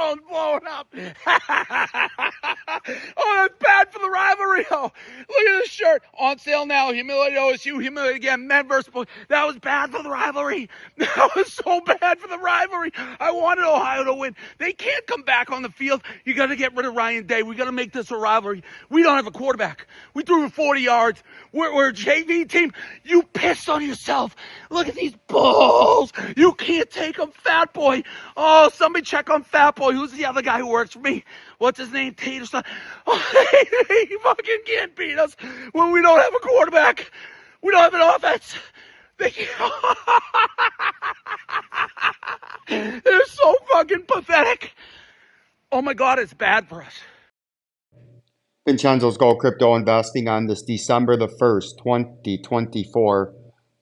phone's blowing up. Oh, that's bad for the rivalry. Oh, look at this shirt. On sale now. Humility OSU, humility again. Men versus boys. That was bad for the rivalry. That was so bad for the rivalry. I wanted Ohio to win. They can't come back on the field. You got to get rid of Ryan Day. We got to make this a rivalry. We don't have a quarterback. We threw for 40 yards. We're a JV team. You pissed on yourself. Look at these bulls. You can't take them, Fat Boy. Oh, somebody check on Fat Boy. Who's the other guy who works for me? What's his name? Tate or something. Oh, he fucking can't beat us when we don't have a quarterback. We don't have an offense. They can't. They're so fucking pathetic. Oh my God, it's bad for us. Vincenzo's Gold Crypto Investing on this December the 1st, 2024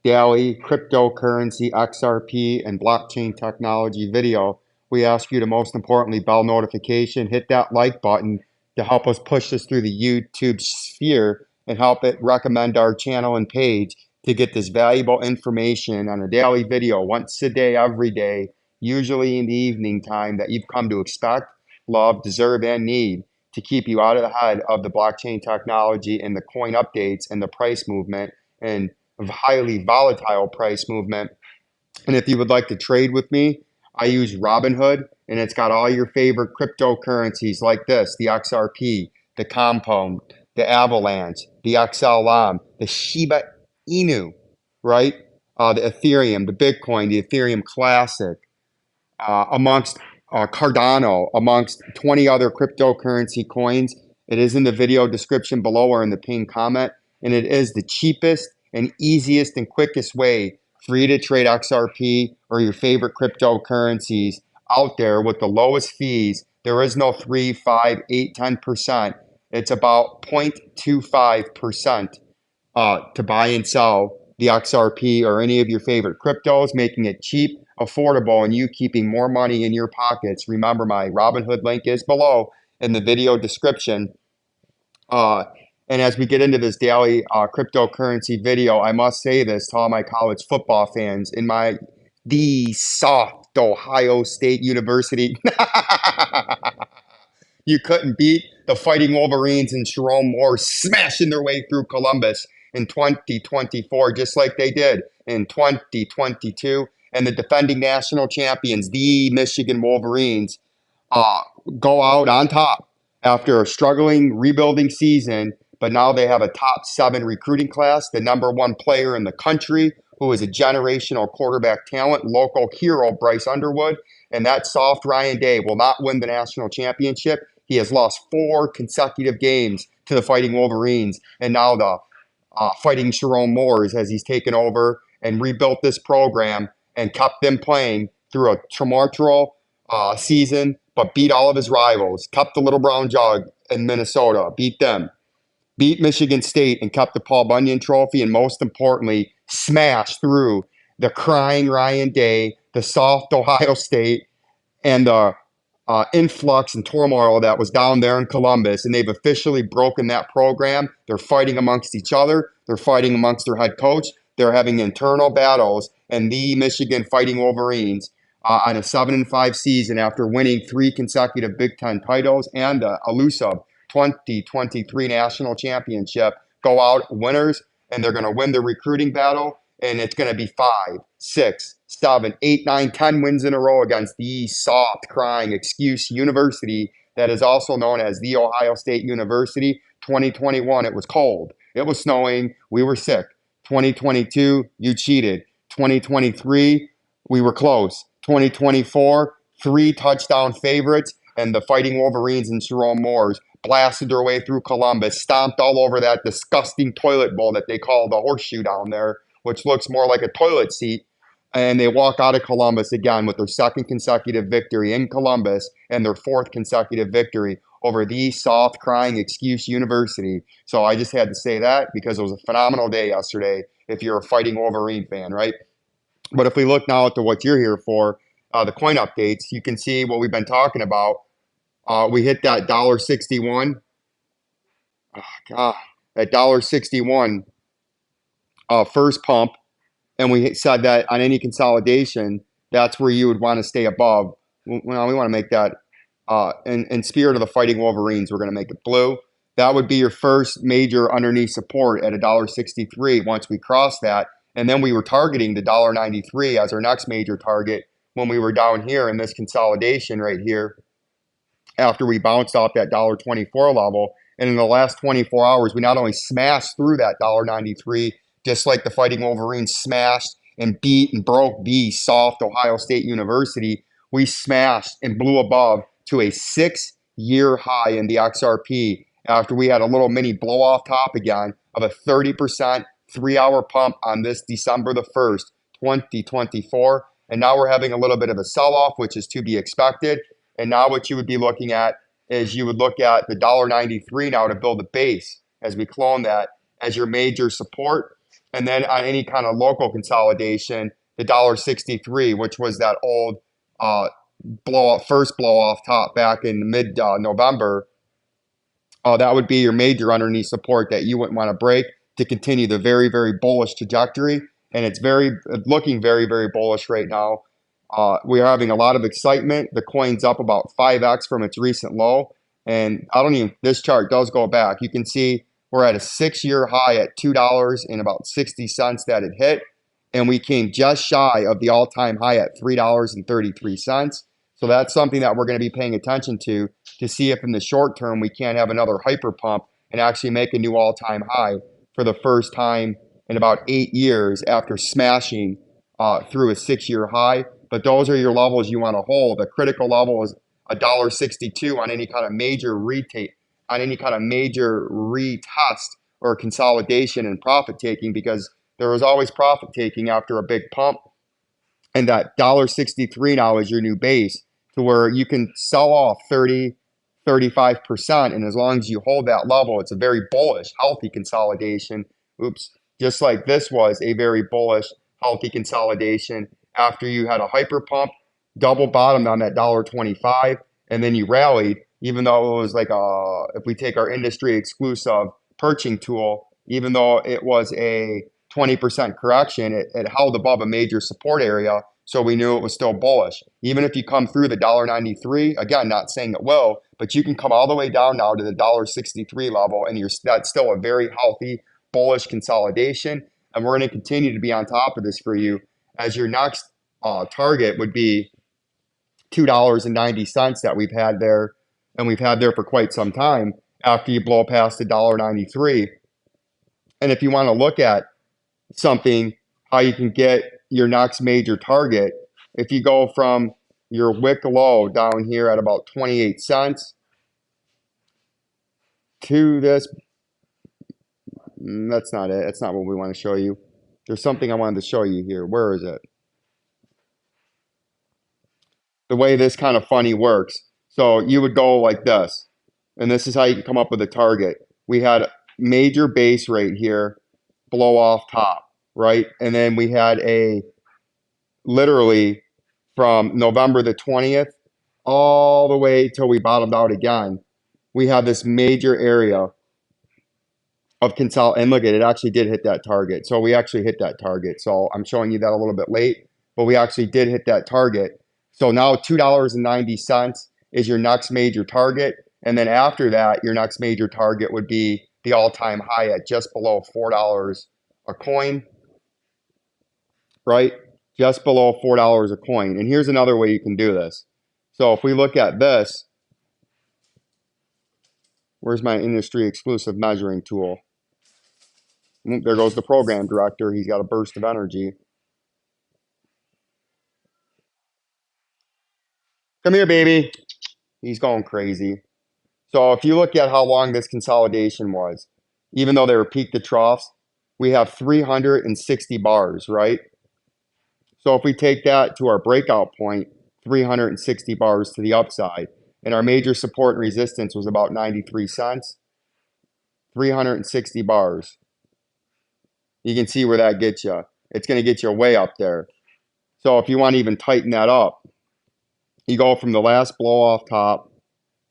daily cryptocurrency, XRP, and blockchain technology video. We ask you to most importantly bell notification, hit that like button to help us push this through the YouTube sphere and help it recommend our channel and page to get this valuable information on a daily video once a day, every day, usually in the evening time that you've come to expect, love, deserve, and need to keep you out of the head of the blockchain technology and the coin updates and the price movement and highly volatile price movement. And if you would like to trade with me, I use Robinhood, and it's got all your favorite cryptocurrencies like this, the XRP, the Compound, the Avalanche, the XLM, the Shiba Inu, right? The Ethereum, the Bitcoin, the Ethereum Classic, amongst Cardano, amongst 20 other cryptocurrency coins. It is in the video description below or in the pinned comment, and it is the cheapest and easiest and quickest way for you to trade XRP or your favorite cryptocurrencies out there with the lowest fees. There is no 3, 5, 8, 10%. It's about 0.25% to buy and sell the XRP or any of your favorite cryptos, making it cheap, affordable, and you keeping more money in your pockets. Remember, my Robinhood link is below in the video description. And as we get into this daily cryptocurrency video, I must say this to all my college football fans in the soft Ohio State University. You couldn't beat the Fighting Wolverines and Jerome Moore smashing their way through Columbus in 2024, just like they did in 2022. And the defending national champions, the Michigan Wolverines, go out on top after a struggling rebuilding season. But now they have a top 7 recruiting class, the #1 player in the country, who is a generational quarterback talent, local hero Bryce Underwood. And that soft Ryan Day will not win the national championship. He has lost 4 consecutive games to the Fighting Wolverines. And now the Fighting Jerome Moores, as he's taken over and rebuilt this program and kept them playing through a tumultuous season, but beat all of his rivals, kept the Little Brown Jug in Minnesota, beat them, beat Michigan State and kept the Paul Bunyan Trophy, and most importantly, smashed through the crying Ryan Day, the soft Ohio State, and the influx and turmoil that was down there in Columbus. And they've officially broken that program. They're fighting amongst each other. They're fighting amongst their head coach. They're having internal battles. And the Michigan Fighting Wolverines on a 7-5 season after winning 3 consecutive Big Ten titles and the elusive 2023 national championship go out winners, and they're going to win the recruiting battle, and it's going to be 5, 6, 7, 8, 9, 10 wins in a row against the soft crying excuse university that is also known as the Ohio State University. 2021, it was cold, it was snowing, we were sick. 2022, you cheated. 2023, we were close. 2024, 3 touchdown favorites, and the Fighting Wolverines and Jerome Moores blasted their way through Columbus, stomped all over that disgusting toilet bowl that they call the horseshoe down there, which looks more like a toilet seat. And they walk out of Columbus again with their 2nd consecutive victory in Columbus and their 4th consecutive victory over the soft crying excuse university. So I just had to say that because it was a phenomenal day yesterday if you're a Fighting Wolverine fan, right? But if we look now at what you're here for, the coin updates, you can see what we've been talking about. We hit that $1.61. Oh, God, that $1.61 first pump. And we said that on any consolidation, that's where you would want to stay above. Well, we want to make that in spirit of the Fighting Wolverines, we're going to make it blue. That would be your first major underneath support at $1.63 once we cross that. And then we were targeting the $1.93 as our next major target when we were down here in this consolidation right here after we bounced off that $1.24 level. And in the last 24 hours, we not only smashed through that $1.93, just like the Fighting Wolverines smashed and beat and broke the soft Ohio State University, we smashed and blew above to a 6-year high in the XRP after we had a little mini blow off top again of a 30% 3-hour pump on this December the 1st, 2024. And now we're having a little bit of a sell off, which is to be expected. And now what you would be looking at is you would look at the $1.93 now to build a base as we clone that as your major support. And then on any kind of local consolidation, the $1.63, which was that old first blow off top back in mid November, that would be your major underneath support that you wouldn't want to break to continue the very, very bullish trajectory. And it's looking very, very bullish right now. We are having a lot of excitement. The coin's up about 5x from its recent low. And this chart does go back. You can see we're at a 6-year high at $2 and about 60 cents that it hit. And we came just shy of the all-time high at $3.33. So that's something that we're going to be paying attention to see if in the short term we can't have another hyper pump and actually make a new all-time high for the first time in about 8 years after smashing through a 6-year high. But those are your levels you want to hold. The critical level is $1.62 on any kind of major retest or consolidation and profit taking, because there is always profit taking after a big pump. And that $1.63 now is your new base to where you can sell off 30, 35%. And as long as you hold that level, it's a very bullish, healthy consolidation. Just like this was a very bullish, healthy consolidation after you had a hyper pump, double bottomed on that $1.25, and then you rallied, even though it was like if we take our industry exclusive perching tool, even though it was a 20% correction, it held above a major support area. So we knew it was still bullish. Even if you come through the $1.93, again, not saying it will, but you can come all the way down now to the $1.63 level, and that's still a very healthy, bullish consolidation. And we're going to continue to be on top of this for you, as your next target would be $2.90 that we've had there, and we've had there for quite some time after you blow past the $1.93. And if you want to look at something, how you can get your next major target, if you go from your wick low down here at about 28 cents to this, that's not it. That's not what we want to show you. There's something I wanted to show you here. Where is it? The way this kind of funny works. So you would go like this, and this is how you can come up with a target. We had major base right here, blow off top, right? And then we had literally from November the 20th all the way till we bottomed out again, we have this major area of consolidation. And look at it, actually did hit that target. So we actually hit that target. So I'm showing you that a little bit late, but we actually did hit that target. So now $2.90 is your next major target. And then after that, your next major target would be the all-time high at just below $4 a coin, right? Just below $4 a coin. And here's another way you can do this. So if we look at this, where's my industry exclusive measuring tool? There goes the program director. He's got a burst of energy. Come here, baby. He's going crazy. So if you look at how long this consolidation was, even though they were peak to troughs, we have 360 bars, right? So if we take that to our breakout point, 360 bars to the upside, and our major support and resistance was about 93 cents, 360 bars. You can see where that gets you. It's going to get you way up there. So if you want to even tighten that up, you go from the last blow off top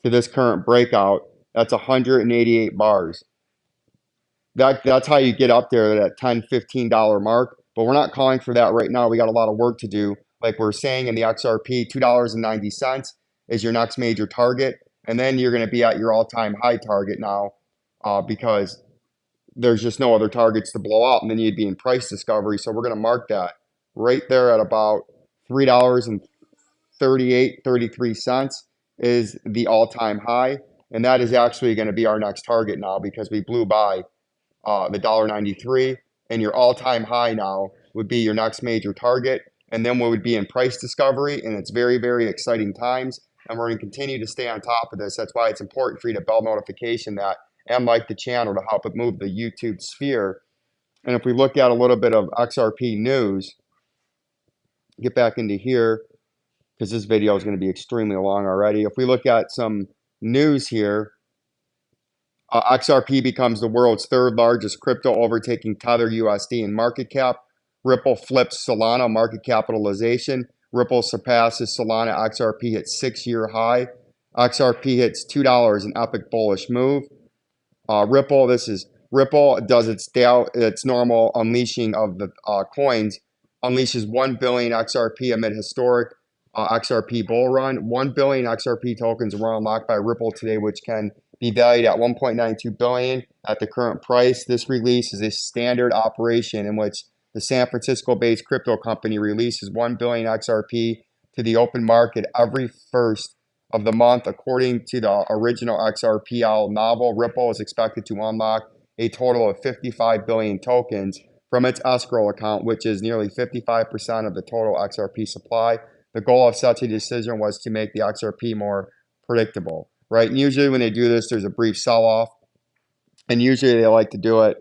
to this current breakout. That's 188 bars. That's how you get up there to that $10, $15 mark. But we're not calling for that right now. We got a lot of work to do. Like we're saying in the XRP, $2.90 is your next major target. And then you're going to be at your all-time high target now because there's just no other targets to blow out. And then you'd be in price discovery. So we're going to mark that right there at about $3.33 is the all-time high. And that is actually going to be our next target now because we blew by the $1.93, and your all-time high now would be your next major target. And then we would be in price discovery, and it's very, very exciting times. And we're going to continue to stay on top of this. That's why it's important for you to bell notification that and like the channel to help it move the YouTube sphere. And if we look at a little bit of XRP news, get back into here because this video is going to be extremely long already. If we look at some news here, XRP becomes the world's third largest crypto, overtaking Tether USD in market cap. Ripple flips Solana market capitalization. Ripple surpasses Solana. XRP hits 6-year high. XRP hits $2 in epic bullish move. Ripple does its normal unleashing of the coins, unleashes 1 billion XRP amid historic XRP bull run. 1 billion XRP tokens were unlocked by Ripple today, which can be valued at 1.92 billion at the current price. This release is a standard operation in which the San Francisco-based crypto company releases 1 billion XRP to the open market every first of the month. According to the original XRPL novel, Ripple is expected to unlock a total of 55 billion tokens from its escrow account, which is nearly 55% of the total XRP supply. The goal of such a decision was to make the XRP more predictable, right? And usually when they do this, there's a brief sell-off, and usually they like to do it,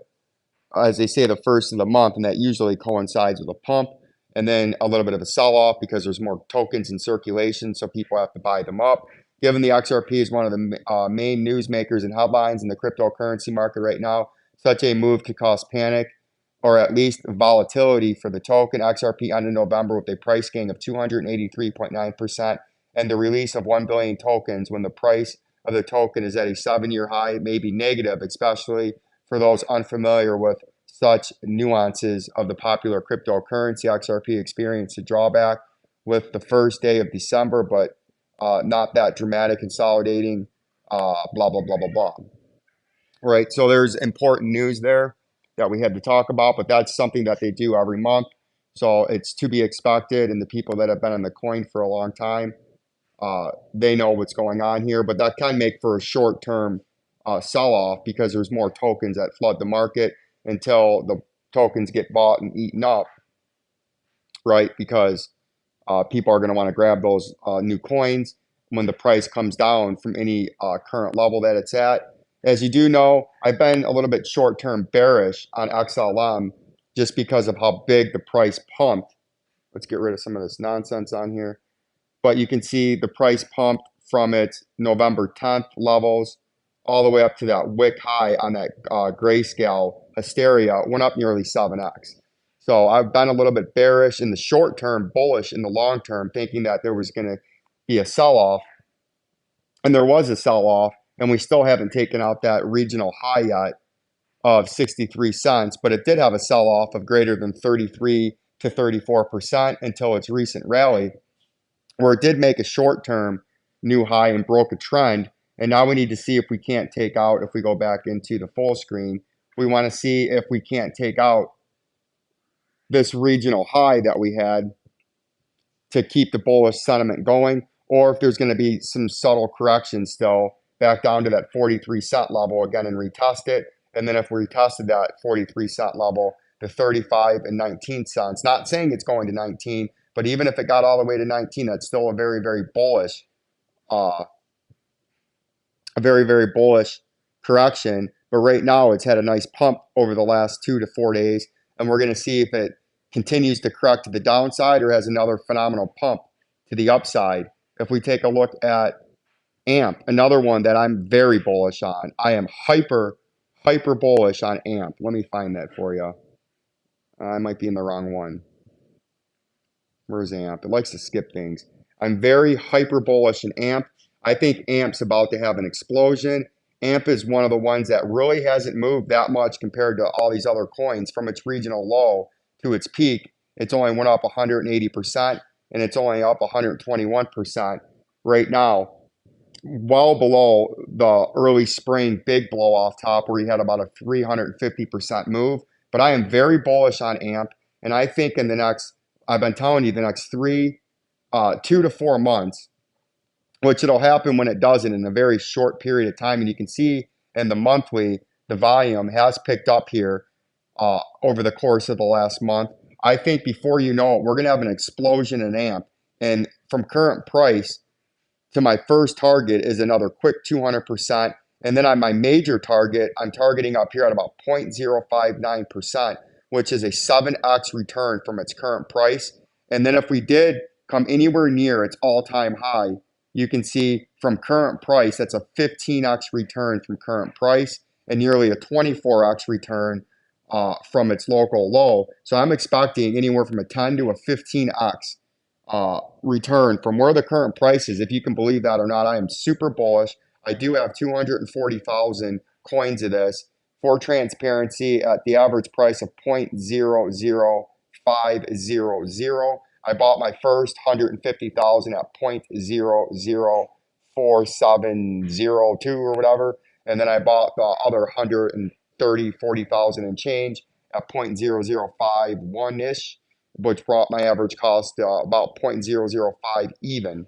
as they say, the first of the month, and that usually coincides with a pump, and then a little bit of a sell-off because there's more tokens in circulation, so people have to buy them up. Given the XRP is one of the main news makers and headlines in the cryptocurrency market right now, such a move could cause panic or at least volatility for the token. XRP ended November with a price gain of 283.9% and the release of 1 billion tokens when the price of the token is at a 7-year high may be negative, especially for those unfamiliar with such nuances of the popular cryptocurrency. XRP experienced a drawback with the first day of December, but not that dramatic, consolidating, blah, blah, blah, blah, blah. Right, so there's important news there that we had to talk about, but that's something that they do every month. So it's to be expected, and the people that have been on the coin for a long time, they know what's going on here, but that can make for a short-term sell-off because there's more tokens that flood the market until the tokens get bought and eaten up, right? Because people are going to want to grab those new coins when the price comes down from any current level that it's at. As you do know, I've been a little bit short-term bearish on XLM just because of how big the price pumped. Let's get rid of some of this nonsense on here. But you can see the price pumped from its November 10th levels all the way up to that wick high on that grayscale hysteria. Went up nearly 7x. So I've been a little bit bearish in the short term, bullish in the long term, thinking that there was going to be a sell-off. And there was a sell-off, and we still haven't taken out that regional high yet of 63 cents, but it did have a sell-off of greater than 33 to 34% until its recent rally, where it did make a short-term new high and broke a trend. And now we need to see if we can't take out, if we go back into the full screen, we want to see if we can't take out this regional high that we had to keep the bullish sentiment going, or if there's going to be some subtle correction still back down to that 43-cent level again and retest it. And then if we retested that 43-cent level, the 35 and 19 cents, not saying it's going to 19, but even if it got all the way to 19, that's still a very, very bullish, correction. But right now it's had a nice pump over the last 2 to 4 days. And we're going to see if it continues to correct to the downside or has another phenomenal pump to the upside. If we take a look at AMP, another one that I'm very bullish on. I am hyper bullish on AMP. Let me find that for you. I might be in the wrong one. Where's AMP? It likes to skip things. I'm very hyper bullish in AMP. I think AMP's about to have an explosion. AMP is one of the ones that really hasn't moved that much compared to all these other coins. From its regional low to its peak, it's only went up 180%, and it's only up 121%. right now, well below the early spring big blow off top where he had about a 350% move. But I am very bullish on AMP, and I think in the next, I've been telling you, the next 2 to 4 months, which it'll happen when it doesn't in a very short period of time. And you can see in the monthly, the volume has picked up here over the course of the last month. I think before you know it, we're going to have an explosion in AMP. And from current price to my first target is another quick 200%. And then on my major target, I'm targeting up here at about 0.059%, which is a 7x return from its current price. And then if we did come anywhere near its all-time high, you can see from current price, that's a 15x return from current price and nearly a 24x return from its local low. So I'm expecting anywhere from a 10 to a 15x return from where the current price is. If you can believe that or not, I am super bullish. I do have 240,000 coins of this for transparency at the average price of 0.00500. I bought my first 150,000 at 0.004702 or whatever. And then I bought the other 40,000 and change at 0.0051-ish, which brought my average cost about 0.005 even.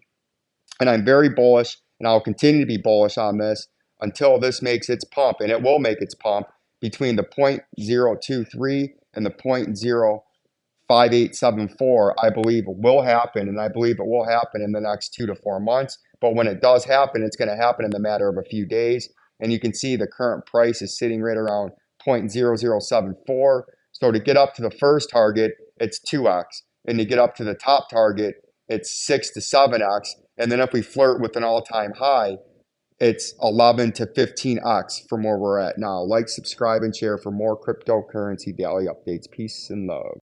And I'm very bullish, and I'll continue to be bullish on this until this makes its pump, and it will make its pump between the 0.023 and the 0.05874. I believe it will happen, and I believe it will happen in the next 2 to 4 months. But when it does happen, it's going to happen in the matter of a few days. And you can see the current price is sitting right around 0.0074. So to get up to the first target, it's 2x. And to get up to the top target, it's 6 to 7x. And then if we flirt with an all-time high, it's 11 to 15x from where we're at now. Like, subscribe, and share for more cryptocurrency daily updates. Peace and love.